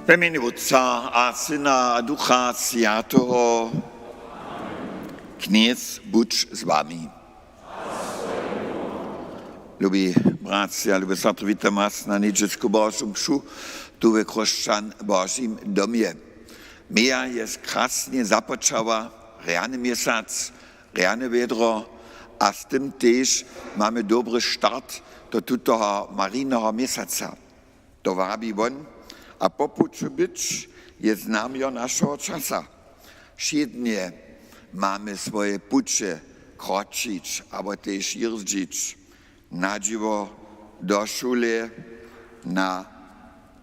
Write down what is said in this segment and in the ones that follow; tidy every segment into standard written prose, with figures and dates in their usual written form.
В імені Отця, а Сина, а Духа Святого. Kněz, buď s vámi. Любі братці, любі сестри, вітаю вас на недільську Божу мшу, tu w Chrześcijan Bożym domie. Mija jest krasnie zapoczęła, reany miesiąc, reane wiedro, a z tym też mamy dobry start do tutego maryjnego miesiąca. To wabi won, a popuczu być jest znamion naszego czasu. Wszędzie mamy swoje pucze kroczyć, albo też jeździć na dziwo do szule, na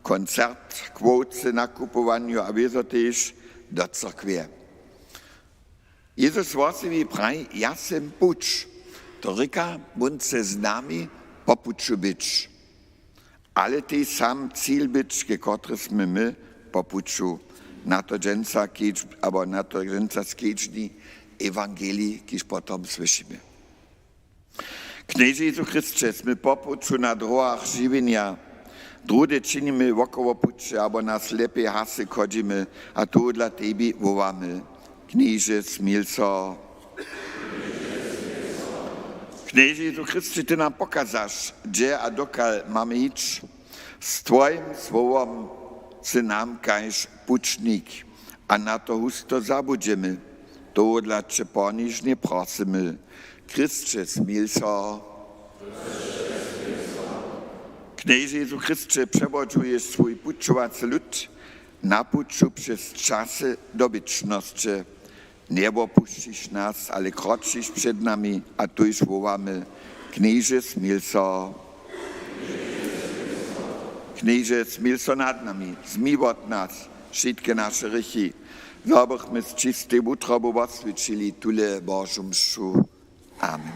koncert, kwoce, na kupowaniu, a wiedzą też do cerkwie. Jezus właściwie praj, ja jestem pucz, to ryka, on se z nami po puczu być. Ale też sam cel być, który sme my po puczu na to dżęca, albo na to dżęca skieżni Ewangelii, kiż potem słyszymy. Knieże Jezu Chrystie, my po puczu na drogach żywienia, drugie czynimy wokoło pucze, albo nas lepiej hasy chodzimy, a to dla Tebe wołamy. Knieże, smil so. Knieże Jezu Chrystie, Ty nam pokazasz, gdzie a dokal mamy iść. Z Twoim słowem si nam każ pucznik, a na to husto zabudzimy. To dla Cię poniżnie prosimy. Chrystie, smil so. Knieże Jezu Chrystie, przewodzujesz swój puczowacy lud na puczu przez czasy do wieczności. Nie opuścisz nas, ale kroczysz przed nami, a tu już wołamy. Knieże, smil so. Knieże, smil so nad nami, zmij od nas wszystkie nasze grzechy, żebyśmy z czystym utrobą oświecili tule Bożą mszu. Amen.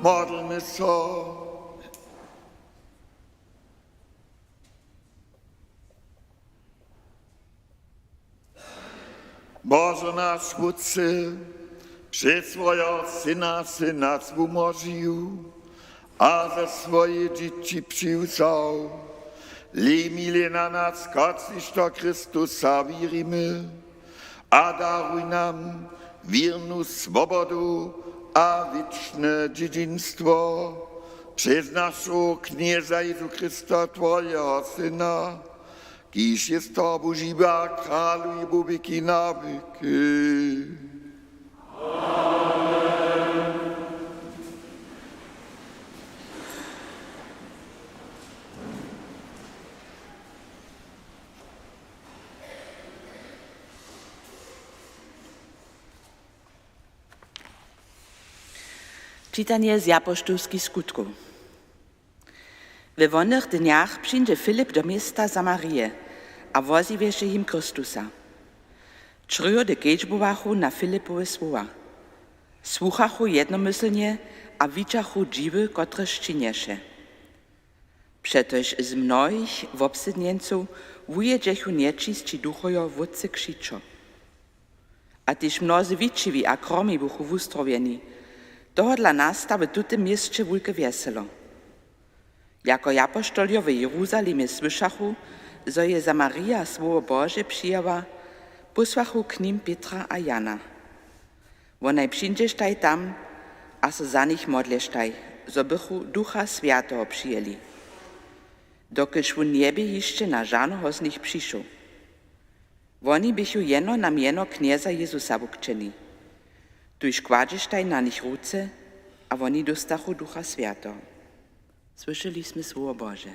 Módlmy się. Boże nasz Wódcy, przez swojego Syna współmożył, a za swoje dzieci przyłcał. Limile na nas, kociś to Chrystusa wierimy, a daruj nam wierną swobodu, a wieczne dziedzictwo przez naszego Knieża Jezu Chrysta, Twojego Syna, kiż jest to Bożyba, Králu i Bóbiki na wieki. Amen. Czytanie z apoštolskich skutków. We wolnych dniach przyjdzie Filip do miasta Samarie, a woziwieše im Chrystusa. Čryo de kedźbowachu na Filipowe słowa. Słuchachu jednomyślnie, a widziachu dziwy, które szczyniesze. Przetoż z mnohich wobsydnieńców wujedzechu nieczysci duchojo wódcy krzyczo. A tyż mnozy wiczywi a kromi buchu wustrowieni, toho dla nas ta w tutym mieście wulke weselo. Jako apoštoljo w Jeruzalimie słyszachu, zo je za Maria Słowo Boże przyjęła, posłachu k nim Petra a Jana. Wonaj przyjdziesztaj tam, a so za nich modlesztaj, zo bychu Ducha Świętego przyjęli. Dokelž w niebie jeszcze na żadnego z nich przyszł. Woni bychu jeno na mieno knieza Jezusa wukczeni. Tuż kładziesztaj na nich ruce, a woni dostachu Ducha Świętego. Słyszeliśmy Słowo Boże.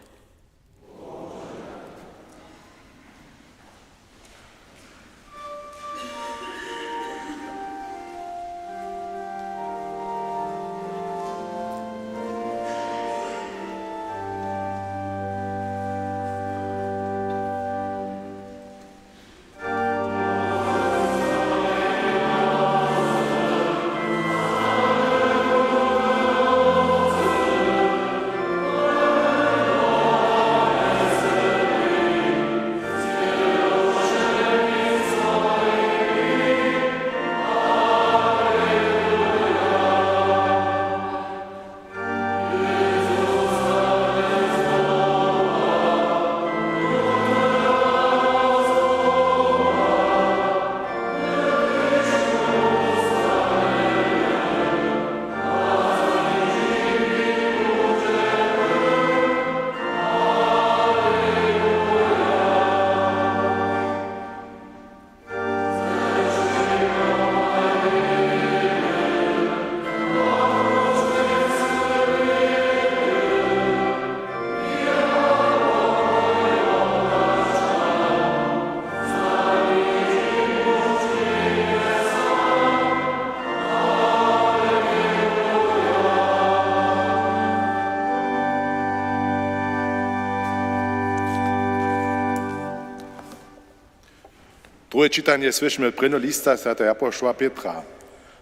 Drugie czytanie słyszymy prino lista świętego apostoła Petra.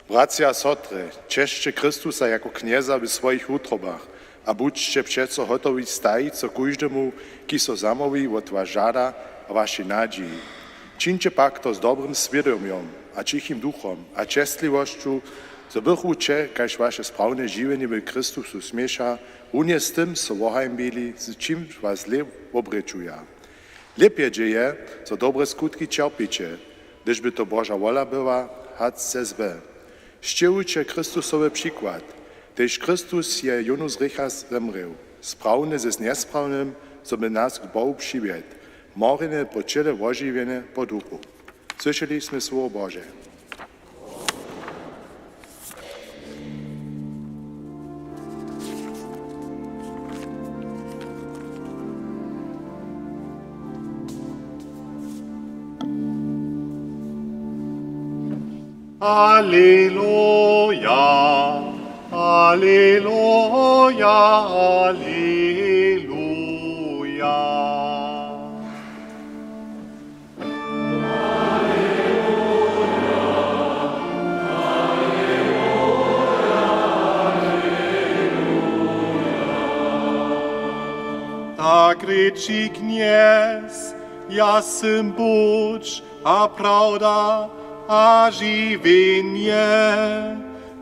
Bracia sotry, czeszcie Chrystusa jako knieza w swoich utrobach, a budźcie przeco gotowi stajić co każdemu, ki so zamowi od was żada a waszej nadziei. Czyńcie pak to z dobrym świadomiom, a cichym duchom, a czestliwością, so wychujcie, każ wasze sprawne żywienie w Chrystusu śmiesza, unie z tym, co wohajmbili, z czym was lep obryczuje. Lepiej dzieje, co dobre skutki cierpicie, gdyż by to Boża wola była, hac se zbe. Ściełujcie Chrystusowy przykład, gdyż Chrystus je junu z rycha zemrył, sprawny ze niesprawnym, co by nas k Bogu przywied, moryne po ciele wożywiene po duchu. Słyszeliśmy Słowo Boże. Alleluja, Alleluja, Alleluja. Tak ryczy kniez, ja sym Bóg, a prawda, a żywienie.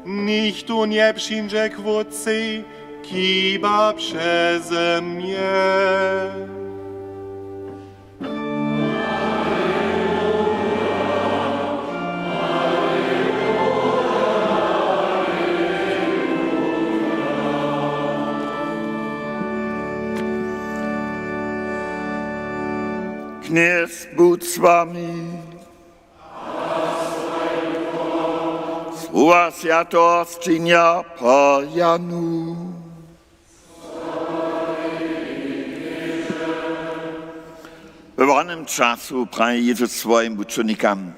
Nikt tu nie przyjdzie k wódcy, kiba przeze mnie. Kniez bądź z wami. Słowa świętościnia po Janu. W wolnym czasu praje Jezus swoim uczniom,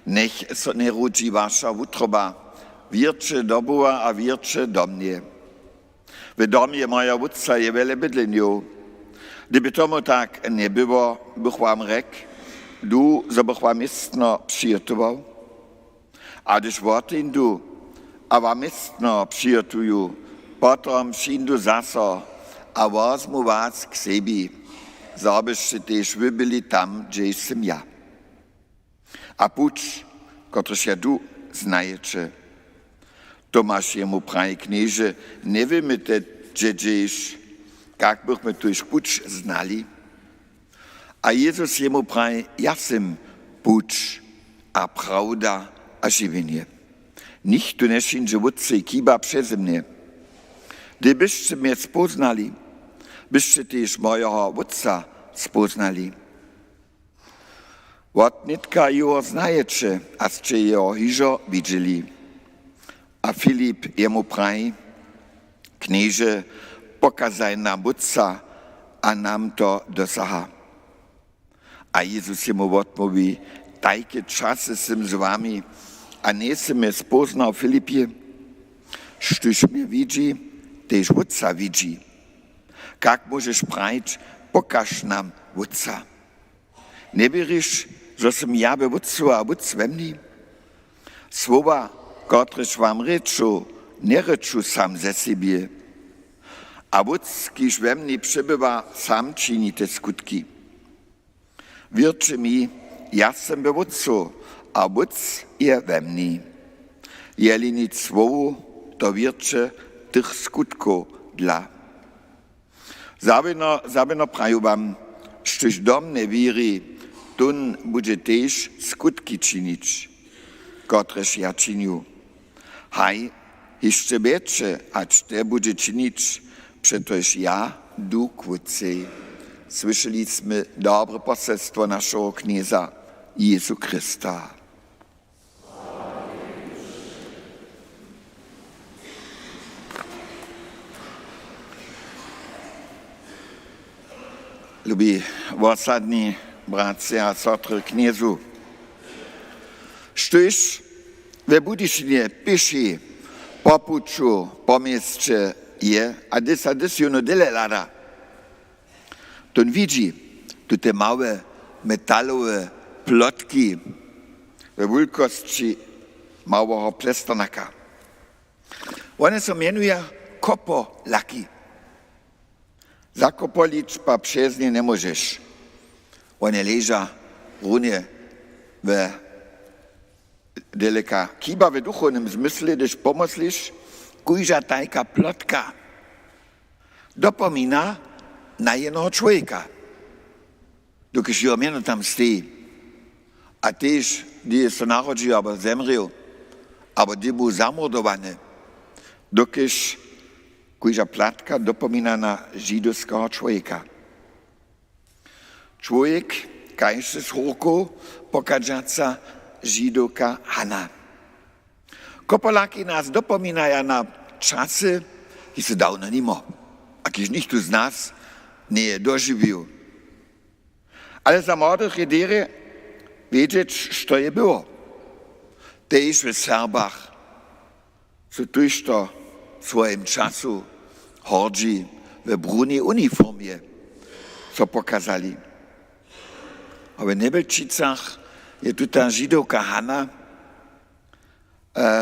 niech so nie rodzi wasza utroba, wiercie do Boga, a wiercie do mnie. W domie moja wódca je wiele bydleniu. Gdyby tomu tak nie było, bych wam rzekł, bych wam istno przygotował. A když votin du, a mistno przyjotuju, potom všindu zaso a wozmu vás k sebi, zabyście też wy byli tam, gdzie jestem ja. A pucz, kotryż ja du znajecie, Tomasz jemu praje knieże, nie wiemy te, gdzie gdzieś, jak byśmy tu już pucz znali. A Jezus jemu praje, ja sam pucz, a prawda, a żywienie. Nikt tu nie szyndzie wódce i kiba przeze mnie. Gdy byście mnie spoznali, byście też mojego wódca spoznali. Od nitka jego znajecie, a ste jeho hižo widzieli. A Filip jemu praje, knieże, pokazaj nam wódca, a nam to dosaha. A Jezus jemu odmówi, takie czasy jsem z wami, a nie jsem mnie spoznał Filipie, sztuś mnie widzi, tež wódca widzi. Jak możesz prać, pokaż nam wódca. Nie wierzysz, że jsem ja we wódcu, a wódc we mni? Słowa, kotreż wam reču, nie reču sam ze siebie. A wódc, kiż we mni przybywa, sam czyni te skutki. Wiercie mi, ja jsem we wódcu, a wódc je we mni. Jeli nic słowu, to wiercie tych skutków dla. Zabino praju wam, štož dom ne viri, tun bude tež skutki činić, kotrež ja činju. Haj, jeszcze więcej, acz te bude činić, przetoż ja du k wódce. Słyszeliśmy dobre poselstwo naszego knieza Jezu Chrysta. Lubi osadni bratce a sotry kniezu. Štož we Budyšinie piši po puču, po mieście je, a dys juno dyle lada. Ton widzi tu te małe metalowe plotki we wielkości małego plestonaka. One są mianuje kopolaki. Zakopolić pa przez nie nie możesz. One leża runie w deleka. Kiba w duchownym zmysle, gdyż pomyslisz, kujża tajka plotka dopomina na jednego człowieka. Dokąd ją miano tam stoi. A też, gdy się narodził, albo zemrił, albo gdy był zamordowany, dokąd kujża platka dopomina na żydowskiego człowieka. Człowiek, kajszy z roku, pokażąca żydowka Hanna. Kopolaki nas dopominają na czasy, które się dawno nie ma, a kiedyś nikt z nas nie dożywił. Ale za młodych jedyry wiedzieć, co je było. Też w Serbach, co tuż to swoim czasu hodzi w brunnej uniformie, co pokazali. A w Nebelčicach je tu ta żydowka Hanna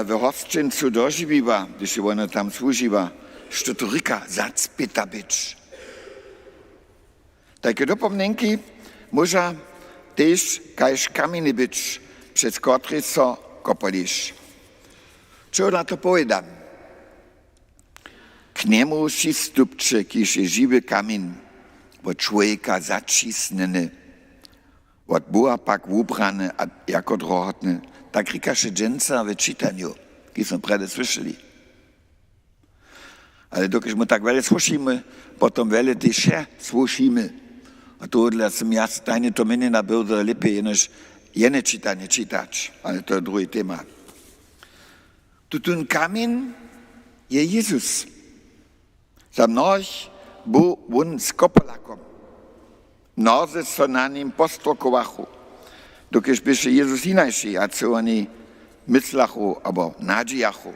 w hostincu dożywiła, gdyż ona tam służyła, że to ryka zacpita być. Takie dopomnienki może też kajś kamienie być, przez które co kopalisz. Co na to powiadam? K niemu przystupcze, kiż je żywy kamień, od człowieka zacisneny, od Boha pak ubrany, jako drohotny. Tak rikaše dżęca w czytaniu, kiedy przede słyszeli. Ale dokiż my tak wiele słyszymy, potem wiele też się słyszymy. A to dla sam ja stajnie to mnie na bilder lepiej niż jene czytanie czytać. Ale to drugi temat. Tu ten kamień je Jezus. Za mnohých był on z kopolakom. Mnozy so na nim postrokowachu. Dokiż byše Jezus inajší, a co oni myslachu, albo nadzijachu.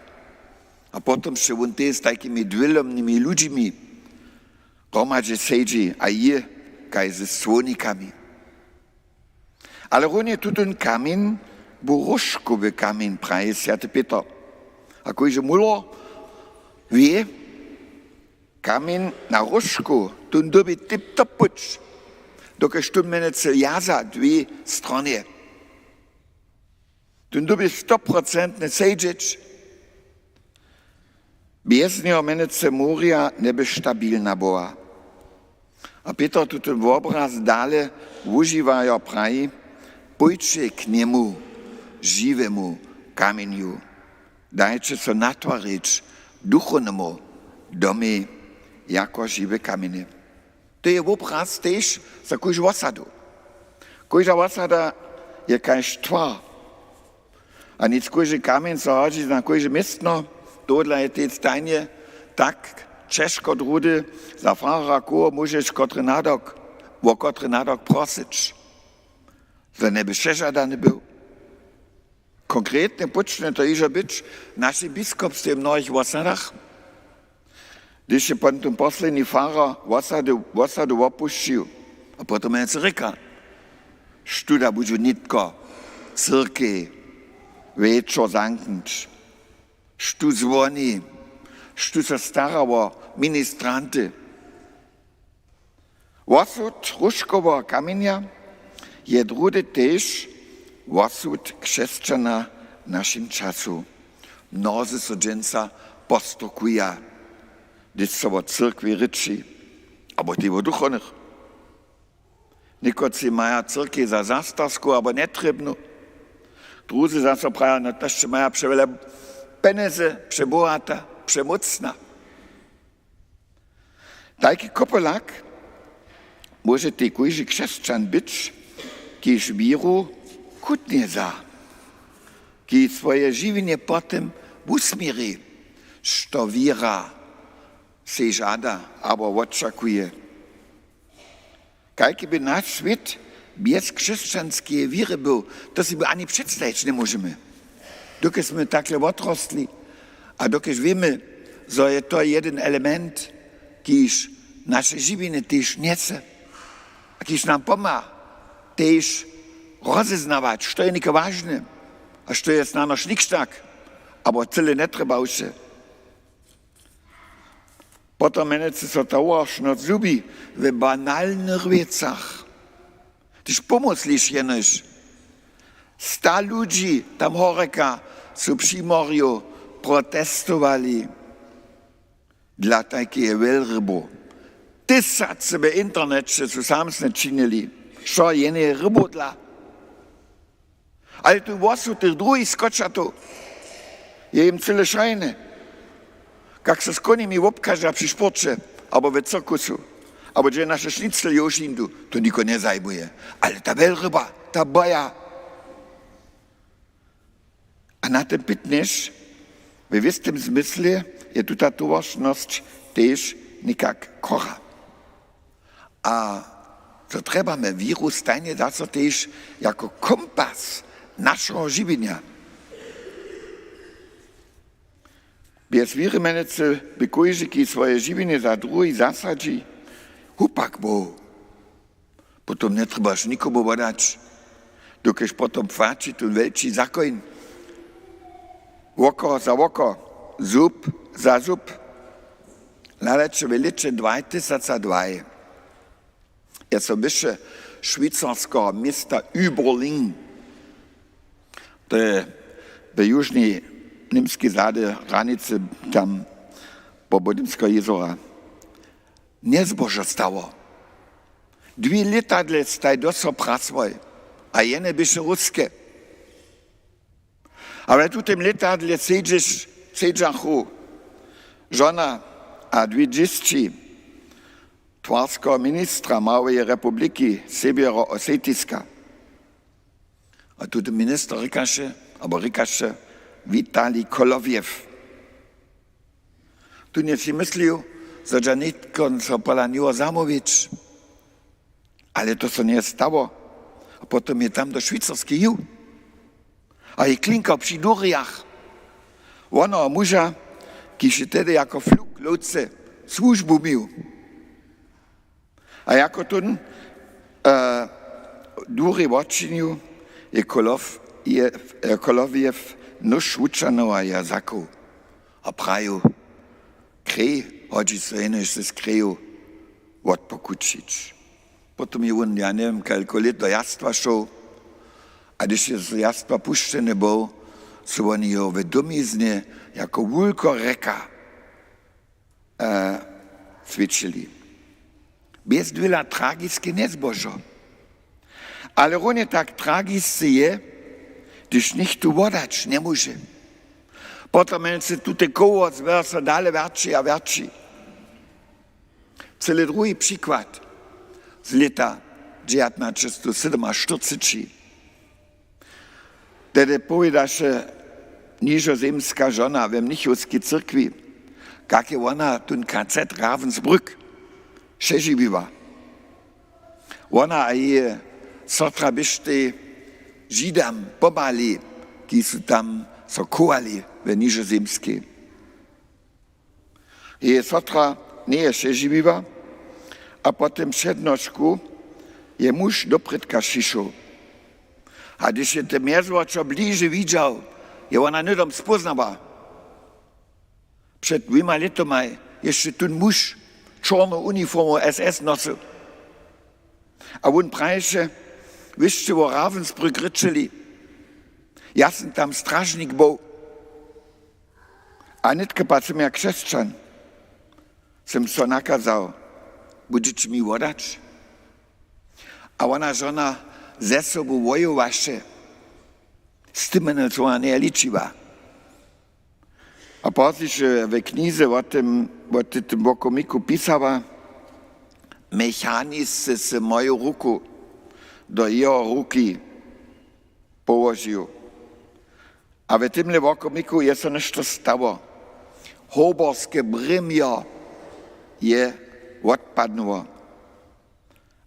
A potom się on też z takimi dwilomnymi ludźmi gromadže sedzi, a je kaj ze słonikami. Ale runie tu ten kamień był różkowy kamień, praje Święty Peter. A kojže mulo wie, kamen na rožku, tun doby tip-top puč, dokud tun menece jaza dvě strany. Tun doby 100% sejdžič, bez něho menece Moria nebe stabilna boa. A Peter tu ten obraz dále užívajo praji, pojďte k němu, živému kameniu. Dajte se natvoriť duchovnému domy jako živé kamene. To je obraz tež za kojž osadu. Kojža osada je kajž tvár. A nic kojže kamen se hodí na kojže městno, tohle je teď tajně tak Češko drudy za fara ko můžeš kotry nadok prosič. Za nebe šežada nebyl. Konkrétne počne to iže byť naši biskupství v mnohých osadách. Když je potom poslední fara osadu opuštil, a potom je reka, študa budu nitko, círky, večer zanknč, štu zvoni, štu se staralo ministranty. Osud Ruškovo kamenja je drudy tež osud křesťana našim času. Mnozí se dženca postokuja, když se o církvi ryčí, abo ty o duchovných. Někoci mají církvi za zastarskou, abo netřebnou. Drudzy zase praja, no to ještě mají převele peníze, přebohata, přemocna. Taký kopolak může ty kojži křesťan byť, kýž víru kutně za, ký svoje živine potom usmírí, što víra se žáda, abo očakuje. Kajky by náš svět bez křesťanské víry byl, to si by ani představit nemůžeme. Dokud jsme takhle odrostli a dokud víme, že je to jeden element, kýž naše živiny tež nese, a kýž nám pomáha tež rozeznávať, što je neke vážne a što je snano šnikštak, abo celé netreba už. Potom menece so ta uošnoc zubi v banálnych věcach. Když pomyslíš jenož, 100 ludzi tam horeka su při morju protestovali dla také velrybu. Tisíce by internetče su samsne činili, što jene rybodla. Ale tu vosu těch druhých skočatů je jim celé šajne. Kak se s konimi obkaža při šporče, abo ve cirkusu, abo že naše šnicel jošindu, to niko nezajbuje. Ale ta velryba, ta boja. A na ten pitneš, ve vistém zmysle je tu ta tovařnost tež nikak kora. A to trebame víru stejně zase tež jako kompas našeho živenia. Bez víry menece by kojžiky svoje živine za druhý zasadži, hupak bo. Potom netrebaš nikomu vodať, dokež potom fači tu veľký zakon. Oko za oko, zub za zub. Laleče veliče 2002. Je so vyše švýcarského města Überlin. To je ve južní němské záde hranice tam po Bodimského jezera. Nezbože stalo. 2 letadle staj doso prasvoj, a jene byše ruské. Ale tu tym letadle sedžachu žona a 2 dzieci twarskiego ministra Małej Republiki Sebiero-Osetiska. A tu minister rikaše Vitali Kolovjev. Tu nie si myslil, že nitkon so pola njo zamovič, ale to se nie stało. A potom je tam do švýcarský jihu. A je klinkal při Duriach. Ono muža, kiž je tedy jako fluk loutce službu měl. A jako tun Duri odčinil je Kolovjev nož učanova jazyku. a praju krej, hodži se eno se skreju odpokučić. Potom je on, ja neviem, koľko let do jastva šel, a když je z jastva puštené bol, sú oni ho vedomizne jako vulko reka cvičili. Bez dvila tragicky nezbožo. Ale on je tak tragicky je, když nicht tu vodač nemôže. Potom se tu te koło zversa dále verči a verči. Celý druhý příklad z leta 1947. Tedy povedaše nižozemská žena ve Mnichovskej cirkvi, kak je ona tu KZ Ravensbrück přeživila. Ona a je sotra byšte Židam pomali, ki su tam sokovali ve nižozemskej. Je sotra nie přeživila, a potem přednošku je muž dopředka šišel. A když je te mězvočo blíže viděl, je ona nedom spoznala. Před 2 letama ještě ten muž černou uniformu SS nosil. A on praješe, víš, wo Ravensbrück rečeli, ja sam tam stražnik bol. A netke pa som ja křesťan. Jsem so nakazal, budeš mi vodač? A ona žena ze sobou vojovaše, s tym co ona nie liczyła. A potem we knize o tym wokomiku pisała, mechanizm se moją ruku do jeho ruky położył. A w tym wokomiku jest to nešto stało. Hoborskie brymio je odpadnuło.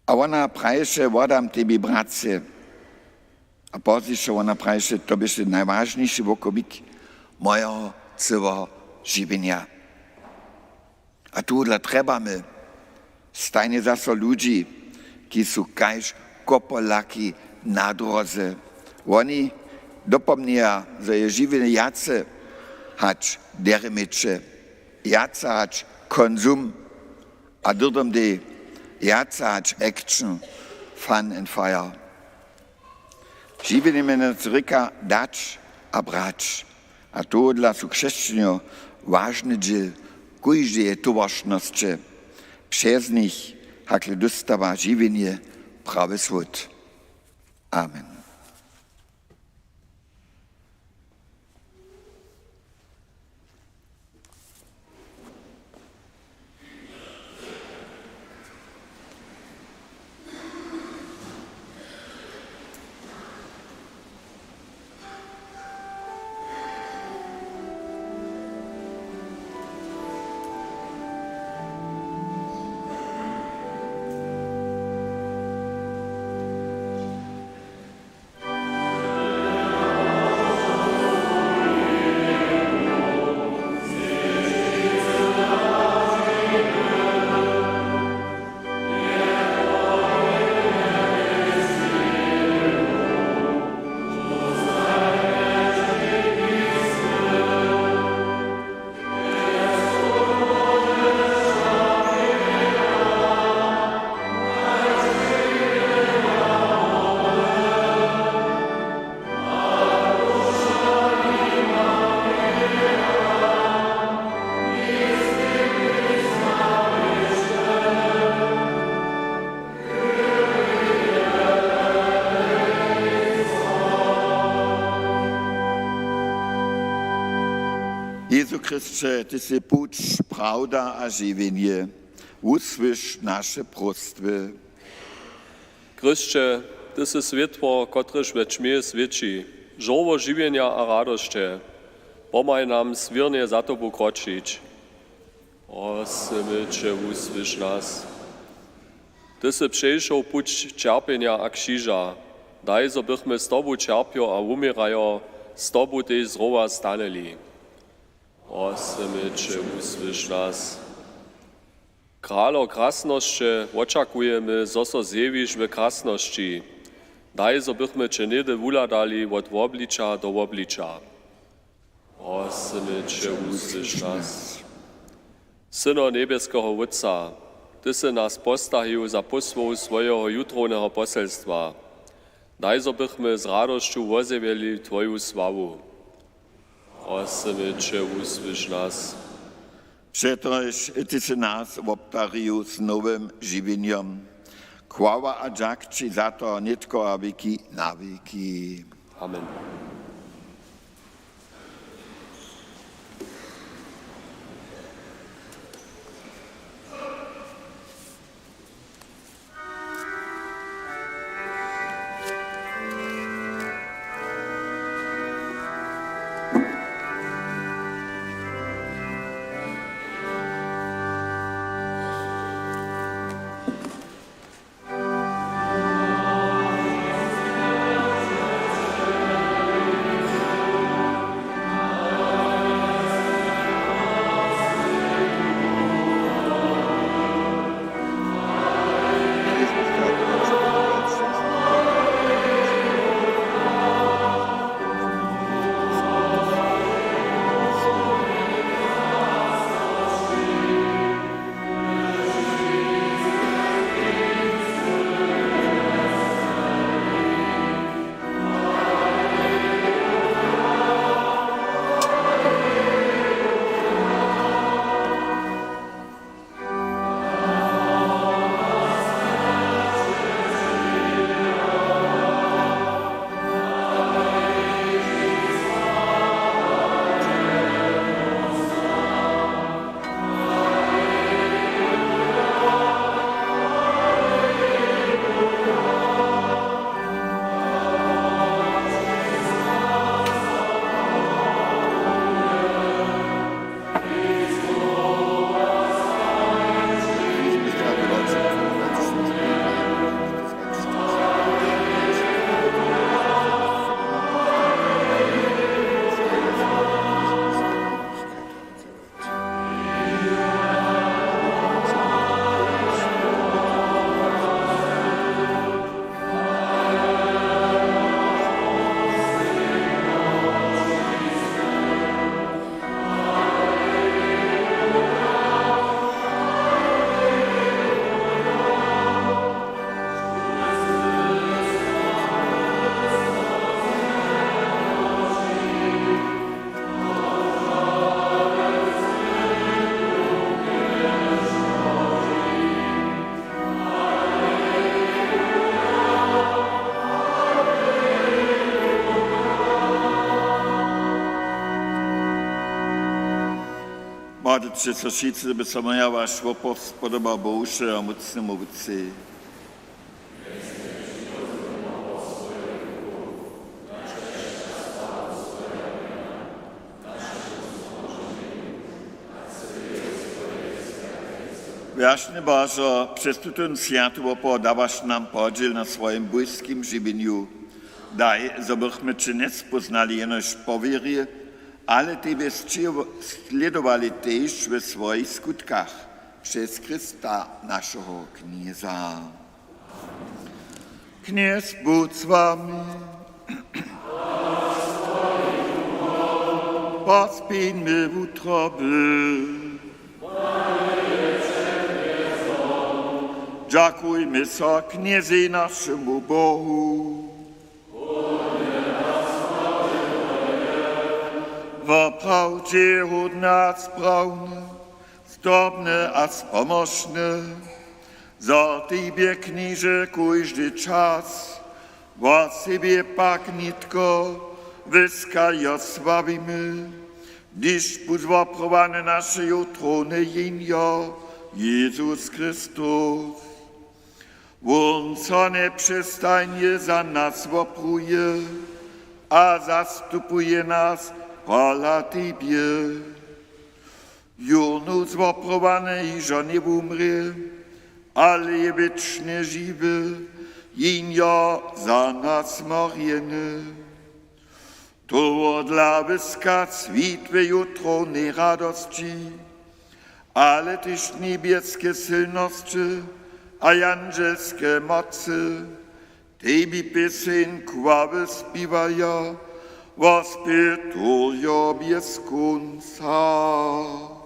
A ona praješe, vodam tebi, bratce. A pozdiše ona praješe, to byše najvažnejší wokomik mojego celého življenja. A tudle trebame stajne zase ľudí, ki sú kajž kopolaki na droze. Oni dopomnia, že je življenje jace hač deremiče, jace hač konzum, a dodom de jace hač action, fun and fire. Življenje mene zrika dač a brač. A to dla sú křesťanov vážny džil, kojže je tovašnosće. Přes nich hakle dostava življenje pravi svod. Amen. Jezu Chryste, Ty si púč, pravda a živenie. Usłysz naše prostwy. Chryste, Ty si svetło, kotrež ve čmie svedčí, žovo živenia a radošte. Pomaj nam svirnie za Tobu kročić. Osmyče, usłysz nas. Ty si przejšel puć čerpenia a kříža. Daj, so bychmy z Tobu čerpio a umierajo, z Tobu tej zrova staneli. Osmyče, usłysz nas. Králo krasnosće, očakujeme, zoso zjeviš ve krasnosti. Daj, so bychmy Cię nede wuladali od obliča do obliča. Osmiče uslyš nas. Syno nebeského Otca, Ty si nás postahil za posłu swojego jutrovného poselstva. Daj, so bychmy z radością wozewieli Twoją sławu. Osmiče uslyš nas. Přetož Ty si nás obdaril s novým živiniem. Chvála a ďakči za to nitko a věky na věky. Amen. Modlitče se šice, by se moja váš opov spodobal Bohuše a mocnému Otci. Vážne Božo, přes tuto sviatu opov dávaš nám podíl na svojim bojským živeniu. Daj, so bychom Tě nespoznali jenož po víře, ale Tebe sledovali tež ve svojich skutkách přes Krista, našeho kněza. Kněz, buď s vámi. Pospíňme v útrobě. Děkujme se knězi našemu Bohu. V pravdě od nás správne, zdobne a spomožne, za Tebe, kníže, každý čas, o sebe pak nitko, vyskaja slavíme, když pozvoprované našeho tróne jinia, Jezus Kristus. On se nepřestajně za nás opruje a zastupuje nás chvála Tebe. Jurnu zvoprované jižo neumře, ale je věčně živé, jinia za nás morjene. To dla vyskat svítveju tróny radosti, ale tyž niebieskie silności a angielskie mocy, Tebe piesenku chwały śpiewają, Vоспитуя без конца.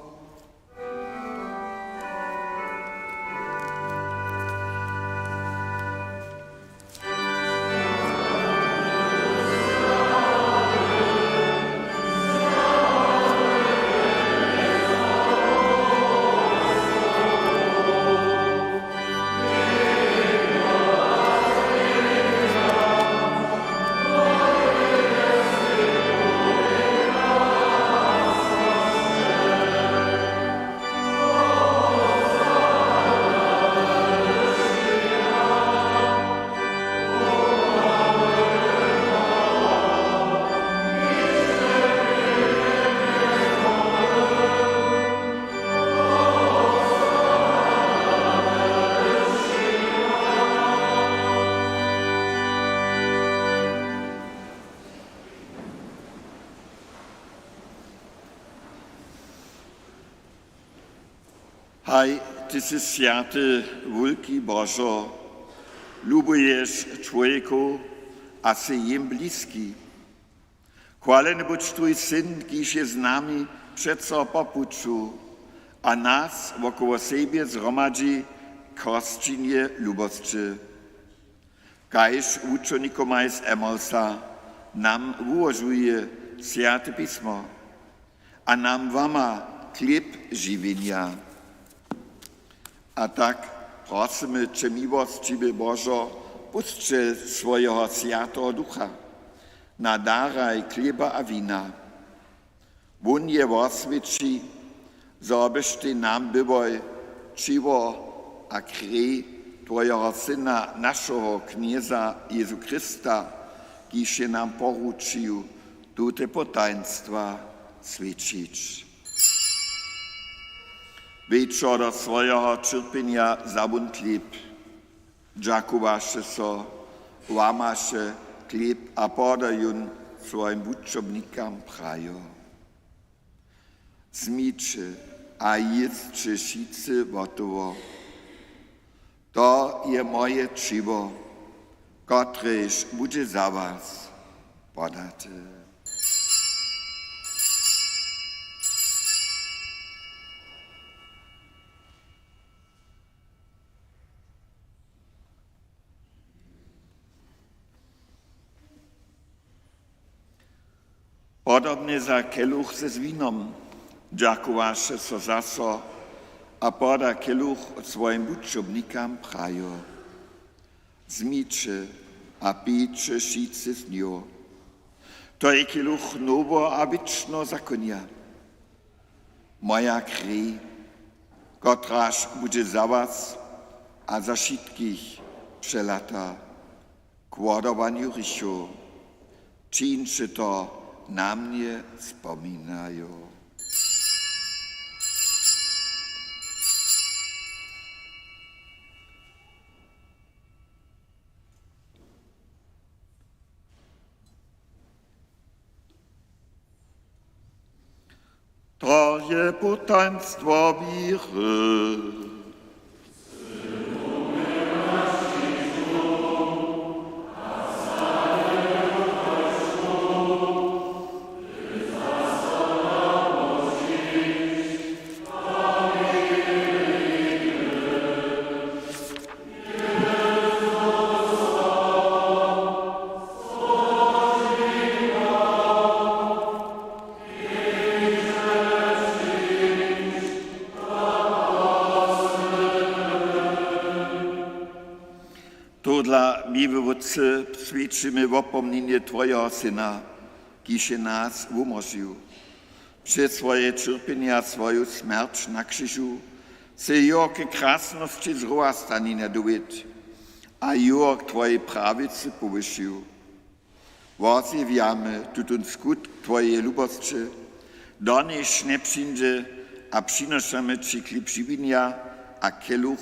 Haj, ty si sviaty, veľký Božo, ľubuješ človeku a si jim blízky. Chválený buď tvoj syn, kýž je s nami přeco popuču a nás okolo sebe zhromadí kosčinie ľubosти. Kajž učenikom aj z Emolsa nám ułožuje sviate písmo a nám vama chlieb živienia. A tak prosimy Cię miłościwy Bożo, puśćcie swojego Świętego Ducha na daraj chleba a wina. On je oswieci, żebyś Ty nam bywaj ciło a krew Twojego Syna, naszego Knieza Jezu Chrysta, który się nam poruczył te potaństwa świecić. Wieczor do swojego cierpienia zabun chleb, dziakowaše so, łamaše chleb a podają swoim buczobnikom prajo. Zmijcie a jedzcie wszyscy gotowo. To je moje ciło, któreż będzie za was podate. Podobnie za kieluch ze winom, dziakowaše so zaso, a poda kieluch swoim buczobnikom prajo. Zmijcie a pijcie wszyscy z nią. To je kieluch nowo a wieczno zakonia. Moja krew, kotraż będzie za was a za wszystkich przelata k wodowaniu rychu. Czyńcie to na mnie wspominają. To je potaństwo wiry. Dla miłego Otce świadczymy w opomnienie Twojego Syna, który nas umożył. Przez swoje cierpienia, swoją śmierć na krzyżu, se jorke krasności zrostania dowiedł, a jork Twojej prawicy powyższył. Wozywiamy tutun skutk Twojej lubości, donieś nie przyjdzie, a przynoszamy Ci chleb żywienia, a kieluch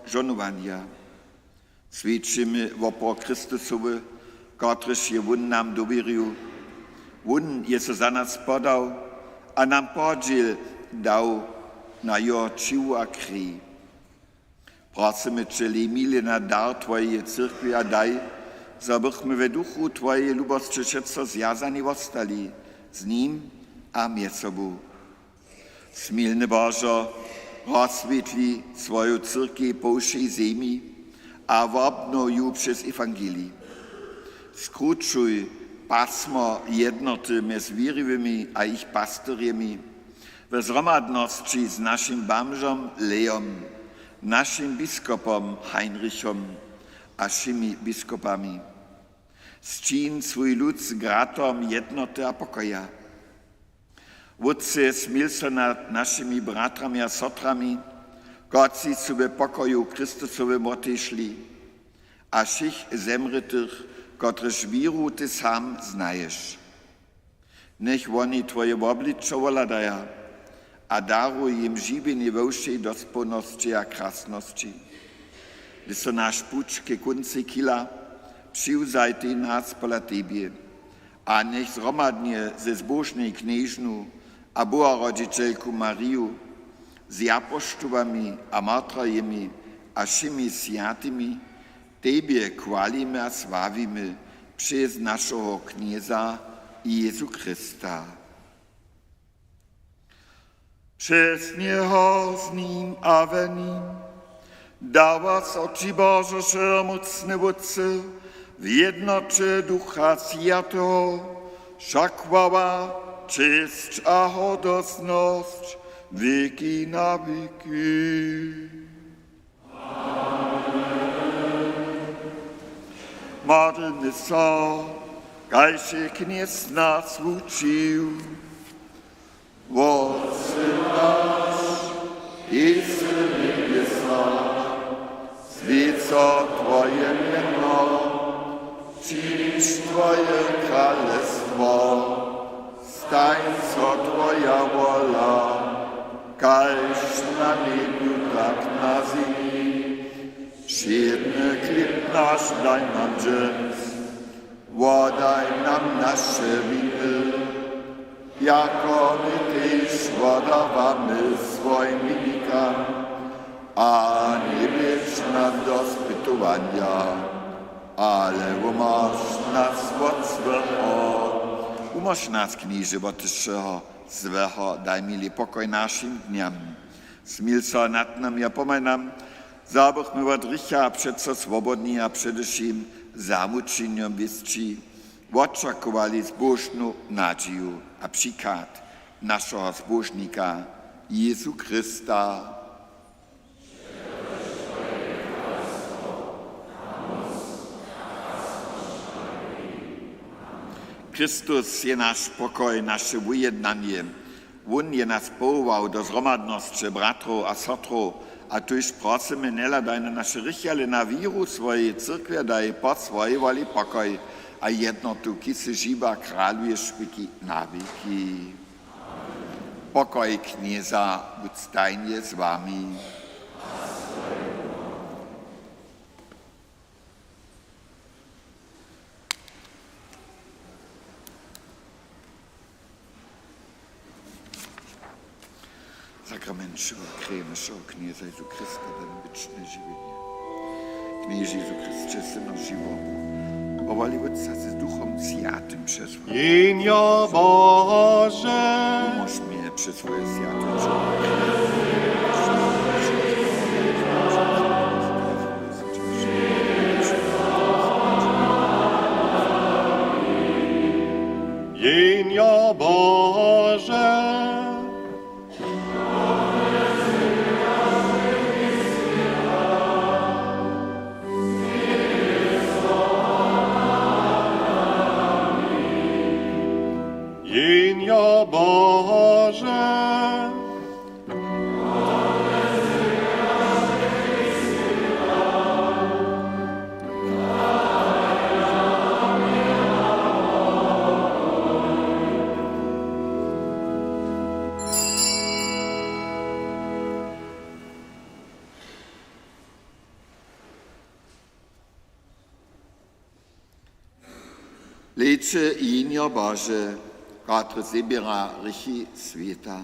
żonowania. Świadczymy wopor Chrystusowy, któryż je on nam dowierzył. On je se za nas podał, a nam podziel dał na jeho ciło a krew. Prosimy Cię, milý na dar Twojej cyrkwi a daj, zabychmy we duchu Twojej lubości všetko zjazani ostali z ním a mie sobą. Smilny Boże, rozswietli swoją cyrkię po wszej ziemi a obnov ju przez Ewangelii. Skrócuj pasmo jednoty między wiernymi a ich pastoriemi w zgromadności z naszym bamżom Leom, naszym biskupom Heinrichom a wszymi biskupami. Zczyn swój lud z gratom jednoty a pokoja. Wódce smilce nad naszymi bratrami a sotrami, koci sobie pokoju Chrystusowym odeszli, a všich zemrytych, kotreż wiru ty sam znajesz. Niech oni Twoje oblicze woladaja, a daruj im żywienie we wszej dospolności a krasności. Gdy so nasz pucz ke kunci kila, přiwzaj ty nas pola Tebie, a niech zromadnie ze zbożnej knieżnu a Boha rodzicielku Mariu, z apoštolami a martrajemi a všemi sviatymi, Tebie chwalimy a sławimy przez naszego knieza Jezu Chrysta. Przez Niego, z Nim a we Nim, dawa z oczy Boże szermocne wódce, w jednocie Ducha Świętego, wszak chwała, cześć a hodnosność, wieki na wieki. Modlmy się, kaj się kniez nas uczył. Ojcze nasz, jest w niebiesach, święco Twoje imię, przyjdź Twoje królestwo, stań co Twoja wola, kajż na niebiu tak na ziemi. Wszedny chleb nasz daj nam dziś, wodaj nam nasze winy, jako my też wodawamy swoim winnikom, a nie bierz nam do spytowania, ale umoż nas od złego. Umoż nas, knieże, od tego złego, daj mieli pokoj naszym dniom. Smil się nad nami a pomaj nam, zabychmy od rycha przeco swobodni, a przede wszystkim zamuczeniom wieszci, oczekowali zbożną nadzieję a przykład naszego zbożnika Jezu Chrysta. Chrystus je nasz pokoj, nasze ujednanie. On je nas powołał do zgromadności bratrów a sotrów, a tuż prosimy, nela daj na nasze rychale na wiru swojej cyrkwie, daj po swojej woli pokoj, a jednotu, ki se živa kraluje špiki na wieki. Pokoj knieza, buď stajnie z wami. Sakrament všeho kremešeho knieza Jezu Krista, daj wieczne żywienie. Knieże Jezu Chrystie, Synu živomu, powoli Otca z Duchom Świętym przez Was. Jienia Boże, Pomóż mnie przez swoje światło. Jienia Boże, Jienia Boże, Leče Jienia Boże, Katr zebira rychi sveta.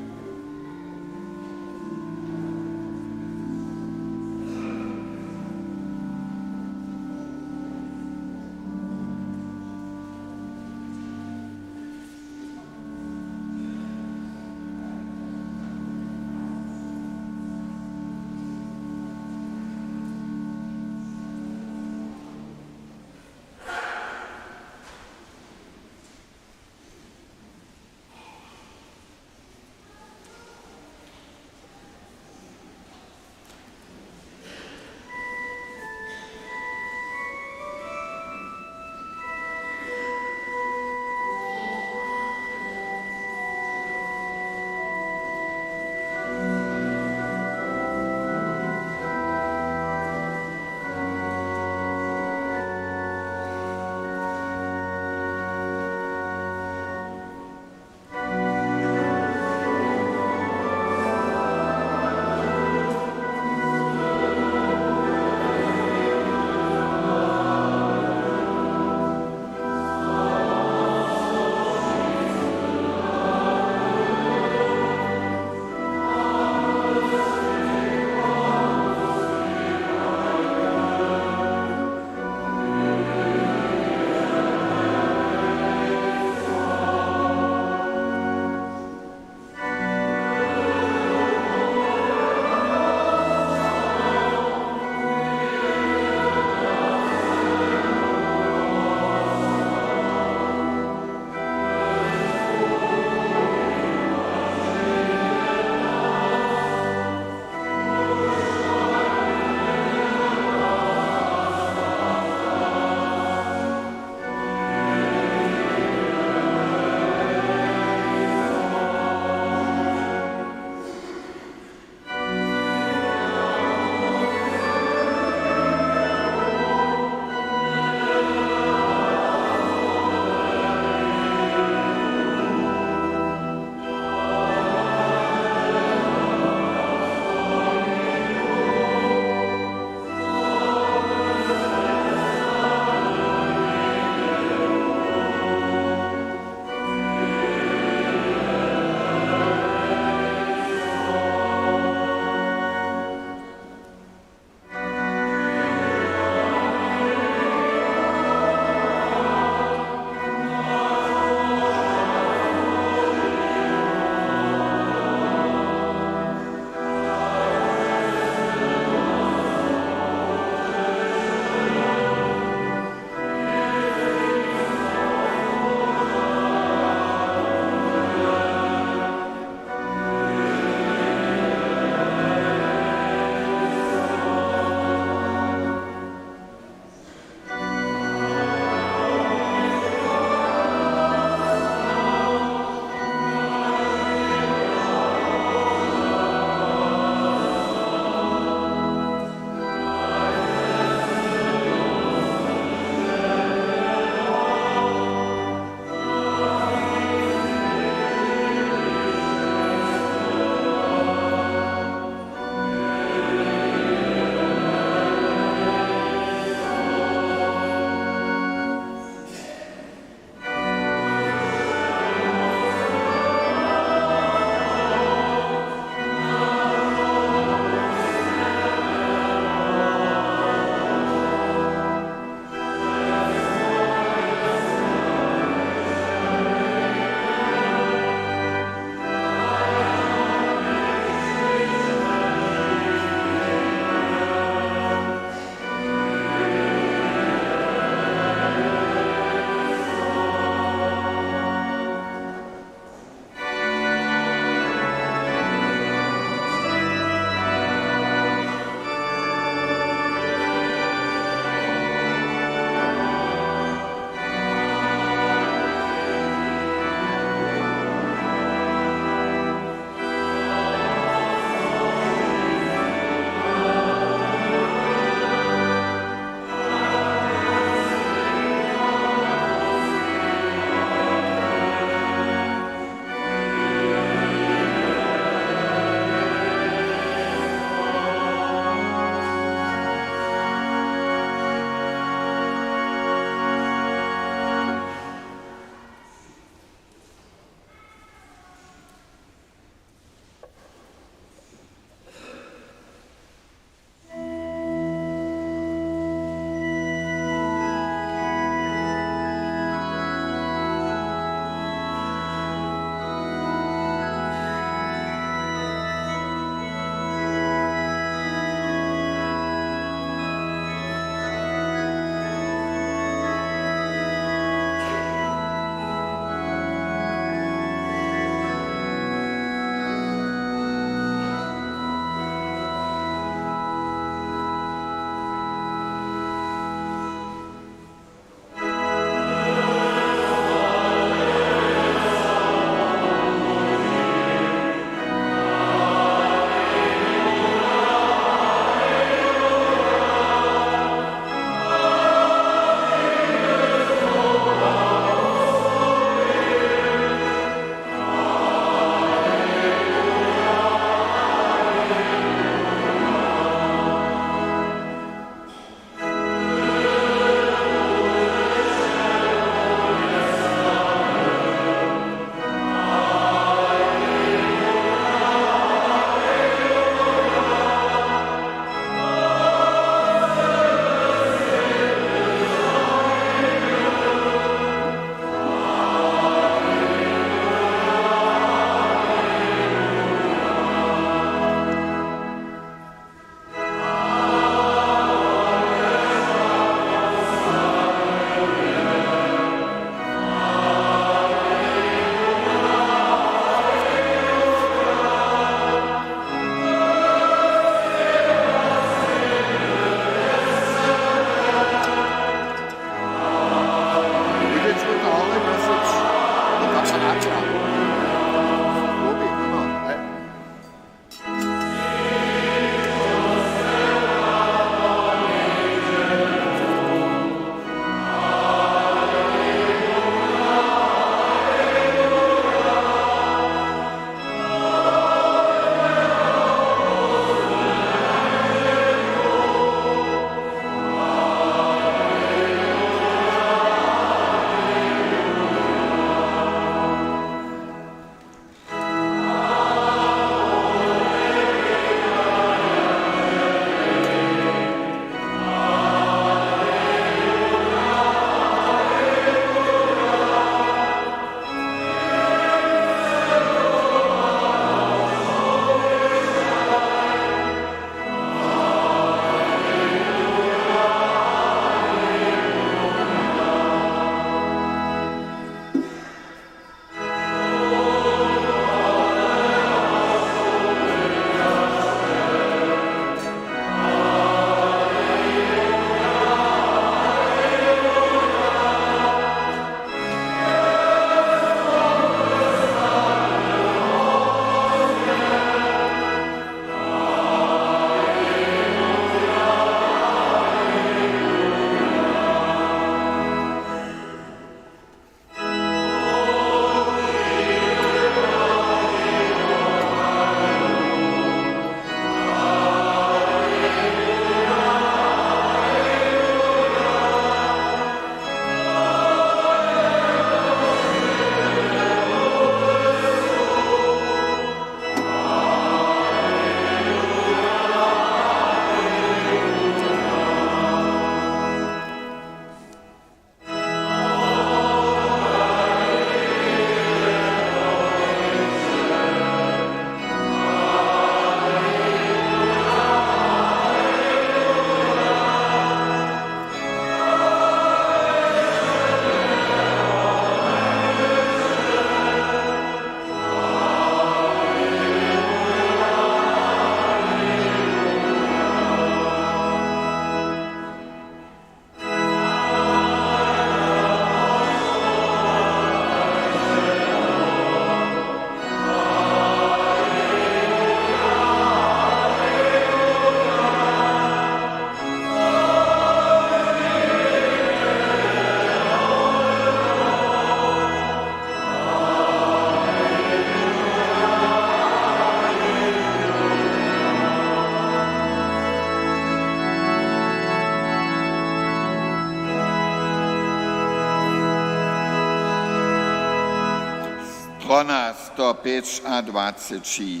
strona 105 a 23.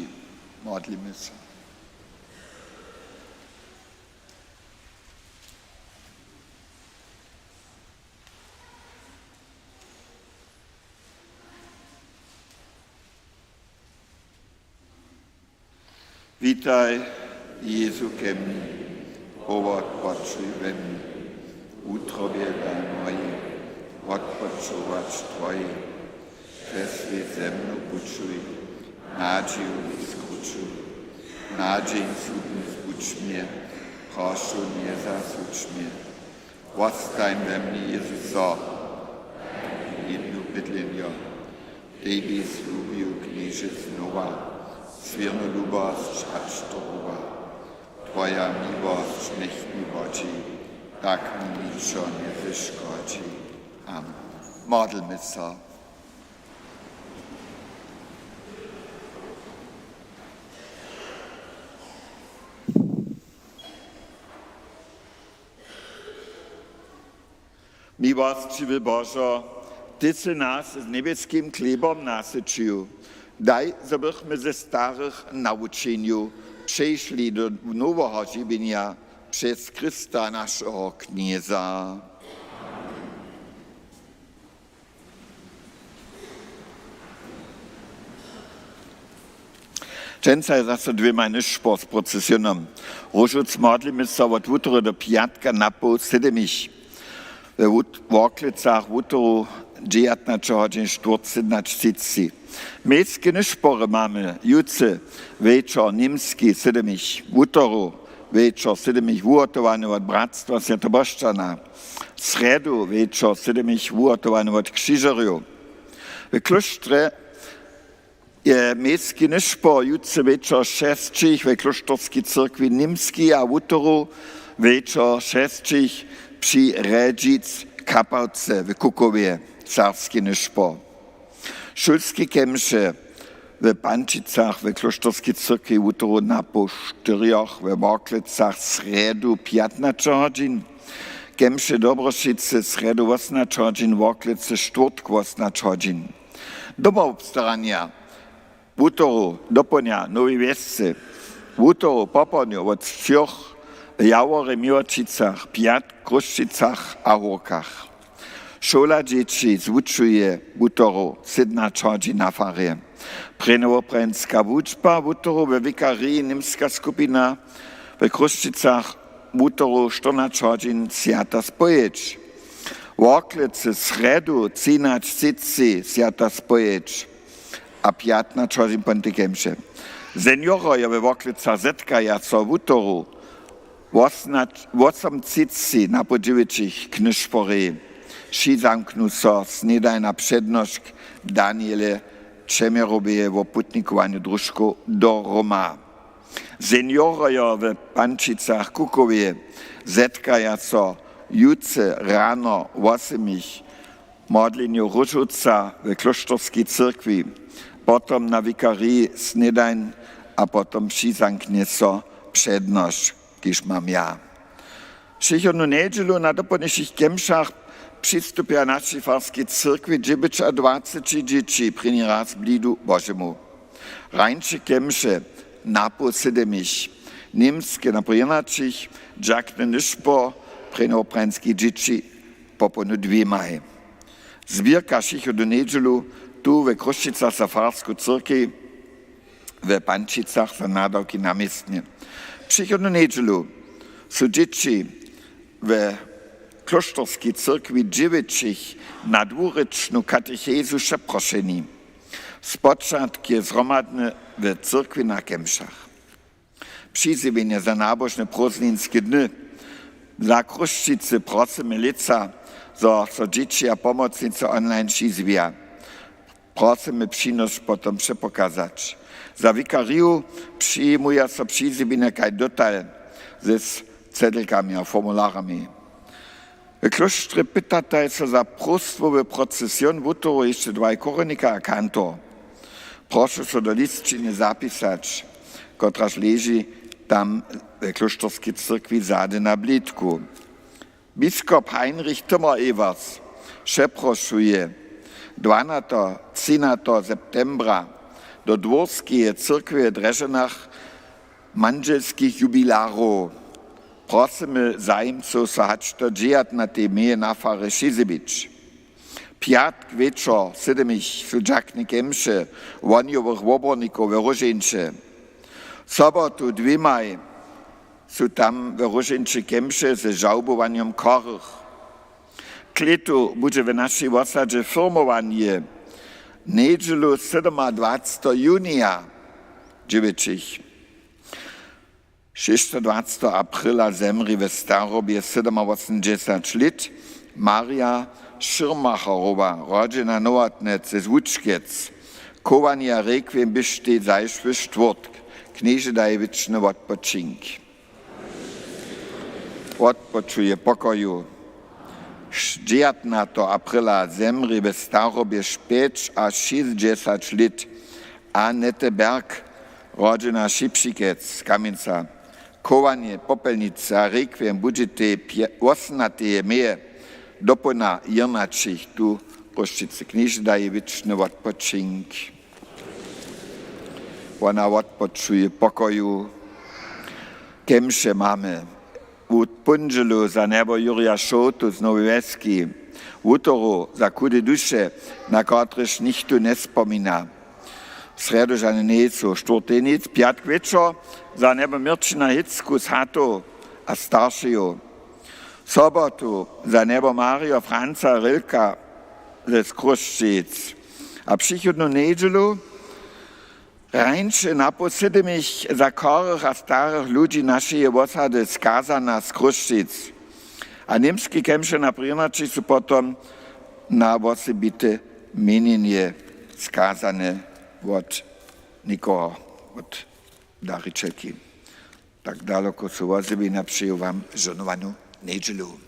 Modlíme sa. Witaj, Jezu ke mni, odpočuj ve mni, útrobie daj moje, odpočúvač Tvoje, Presvie zemnu počuj, nádžiu vyskručuj, nádžej súdny zbuď mir, prošu nezasuč mir. Восстань ve mni, Jezuso, jednu bydlenia, Tebi slúbiu kníže znova, Sviernu ľubosť a štoruba, Tvoja milosť nech mi vodí, tak mi ničo nevyškodí. Amen. Modlíme sa. Miłostivý Bože, Ty si nás s nebeským chlebom nasyčil. Daj, żebyśmy ze starych nauczeniu przeszli do nowego żywienia przez Chrysta naszego Knieza. Często jest to dwiema niżpo z procesjonem. Różuc modlimy się od jutro do piatka na pół 7. W Oklicach jutro 19:40. Miejskie niszpory mamy jutce wieczór niemski 7. Utoru wieczór 7. uratowany od Bractwa Świętoboszczana. Sredu wieczór 7. uratowany od Krzyżeriu. W klosztrze je miejski niszpor jutce wieczór 6 w klosztorskiej cyrkwi niemskiej, a utoru wieczór 6 przy Redzic Kapałce w Kukowie, carski niszpor. Szulskie kemsze w Pančicach, w klosztorskiej cyrkwi jutro na po 4, w Worklecach sredu 15 godzin. Kemsze Dobroszyce sredu 18 godzin, Worklece czwartk 18 godzin. Doba obstarania jutro do ponia Nowej Wiesce, jutro popołudnie od 4 w Jaworze Miłočicach, 5 w Kruščicach a Horkach. Šola dzieci zvučuje jutro 17 godzin na farie. Prenowoprenská vučba jutro we wikarii niemska skupina w Kruščicach jutro 14 godzin sjata spoječ. Worklece sredu 13:30 sjata spoječ a 15 godzin pontekemše. Senioroje we Worklecach zetkaja so jutro 8:30 na podziwiczych knyżpory. Ši zamknú so snedaj na přednošk Daniele Čemerovie o putnikovanju družku do Roma. Senioroje v Pančicach Kukovie zetkaja so jutce ráno 8 modleniu Ružuca v kloštorskej cyrkvi, potom na vikarii snedajn a potom ši zamkne so přednošk, kiž mám ja. Přichodnú nedelu na dopoľnejších kemšach przystupia naszej farskiej cyrkwi 20 dzieci przy raz blidu Bożemu. Rańczy kemsze na po 7, niemskie na pojenaczych, dżakne niszpo przy nowoprańskiej dzieci po ponu 2. Zbierka šicho do nedelu tu w Kruščicach za farską cyrkwi, w Pančicach za nadawki namiestnie. Przychodnú nedelu są dzieci w kloštorskiej cyrkwi 9 na dwuryczną katechezu przeproszeni. Spoczatk jest zgromadny w cyrkwi na Kemszach. Przyzywienie za nabożne prozninskie dny. Za Kruščice prosimy lica, so dzieci a pomocnice online przyzwija. Prosimy przynosz potem przepokazać. Za wikariu przyjmuje so przyzywienie kaj dotal ze cedelkami a formularami. W kloštrze pytataj so za prostwo w procesjon jutro jeszcze 2 koronika a kantor. Proszę so do listčiny zapisać, kotraż leży tam w kloštorskiej cyrkwi zady na blitku. Biskop Heinrich Timmer-Evers przeproszuje 12. 13. septembra do Dworskie cyrkwie Dreżenach manželskich jubilaro. Prosimy zajmców sahać to dziejat na tej meje na fare Šizebić. Piatk wieczor siedemich sudzakni kemsze, waniowych woborników wyróżeńcze. Sobotu 2 maj su tam wyróżeńcze kemsze ze żałbowaniem chorych. Kletu będzie w naszej osadzie firmowanie niedzielu 27. junia 9. 26. aprila zemri w starobie 87 lat Maria Schirmacherowa, rodzina Nowotnec z Łuczkiec. Kowania rekwiem besteht zajszwy czwartk. Knieże daje wieczny odpoczynk. Odpoczuje pokoju. 19. aprila zemri w starobie 5 a 60 lat Annette Berg, rodzina Šipšikiec z Kamieńca. Kowanie popelnica rekwiem budżety 18. meje dopona 11 tu Roszczycy. Knieże daje wieczny odpoczynk. Ona odpoczuje pokoju. Kemsze mamy. Od punżelu za nebo Jurija Šotu z Nowej Wieski. Utoru za kudy dusze, na których nikt tu nie wspomina. Sredo žane neco, štortenic, piatk večer, za nebo Mirčina Hicku z Hato a staršejo. Sobotu za nebo Mario Franca Rilka z Kruščic. A přichodnu nedělu rajnče naposedemich za chorych a starých ľudí našej osady skazana z Kruščic. A nimski kemše na prinači su potom na osobite menjenje skazane od nikoho, od Daričeky. Tak daleko su osobi napřiju vám žonovanou nedělu.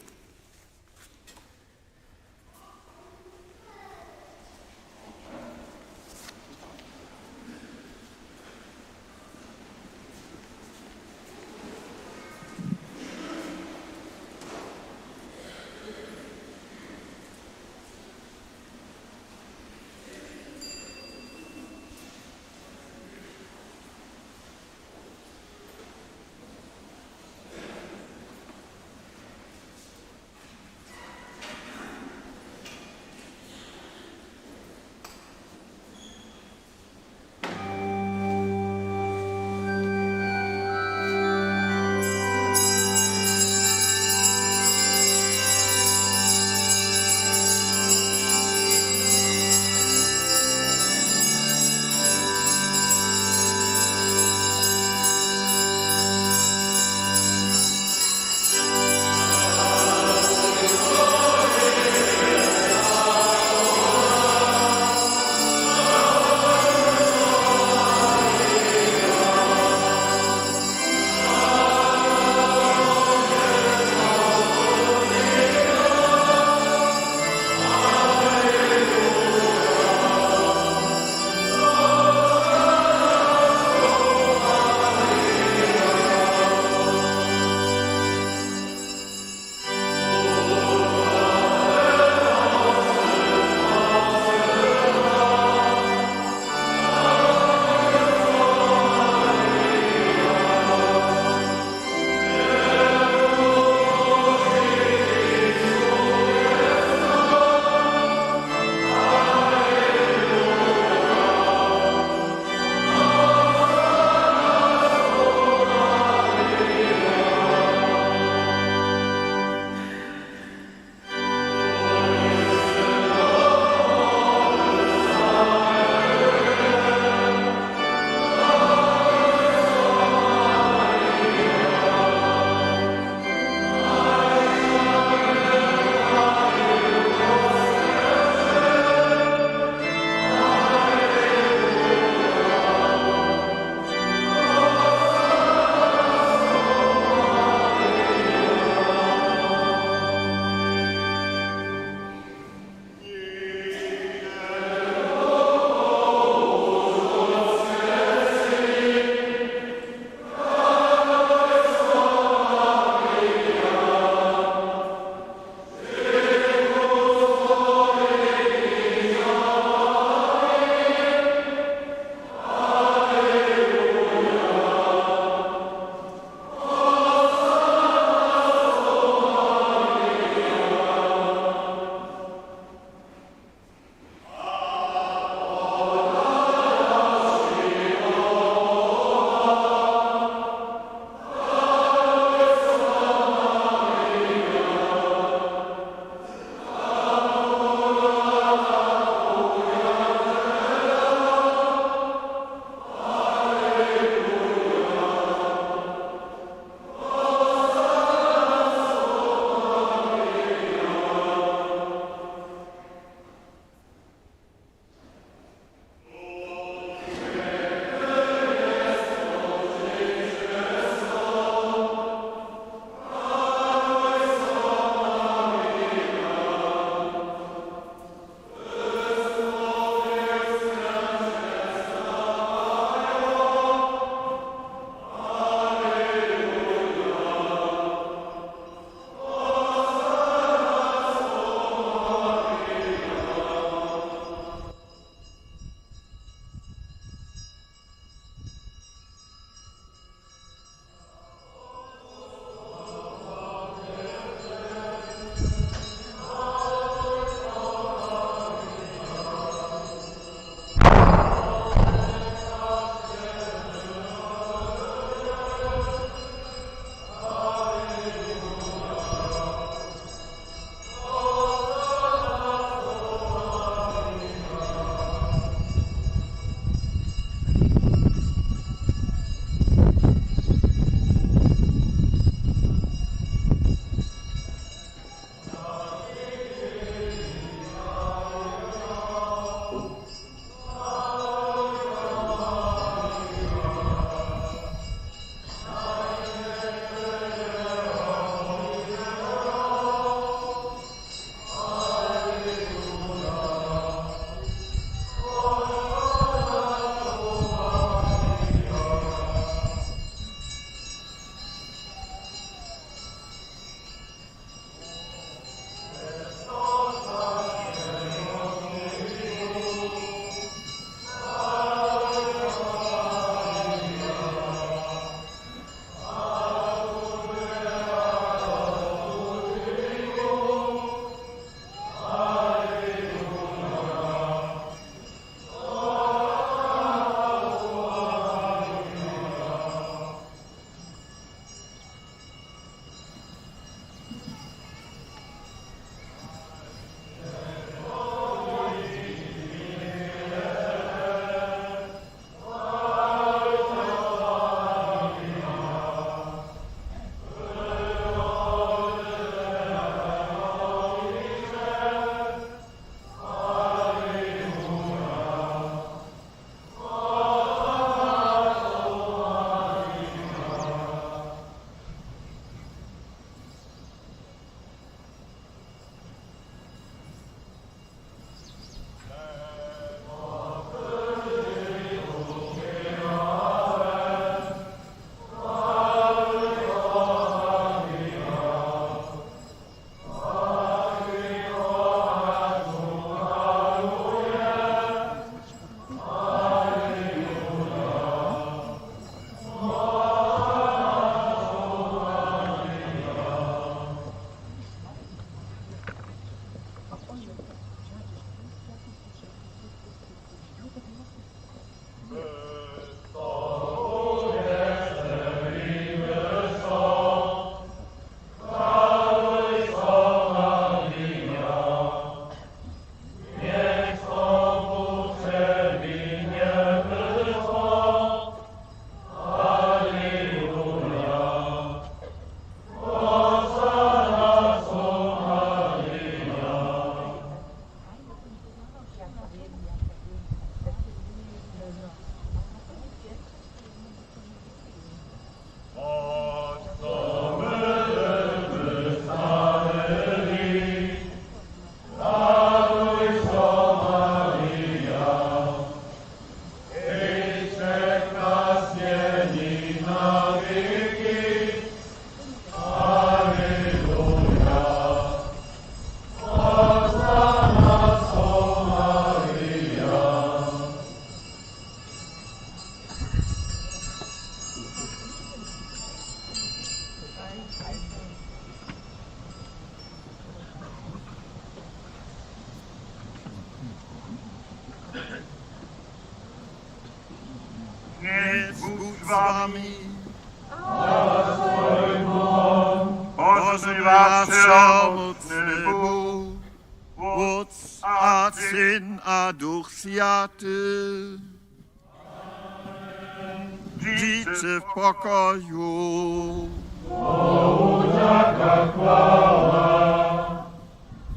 Jest Bóg z wami. Pożegnaj was wszechmocny Bóg, Ojciec a Syn a Duch Święty. Żyjcie w pokoju.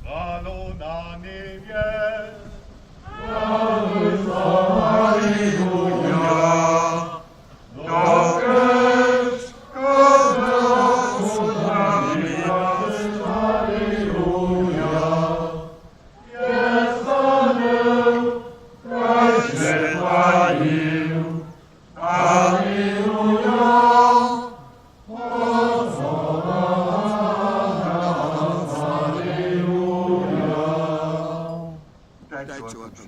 Ano na niebie. Dajcie ładnie.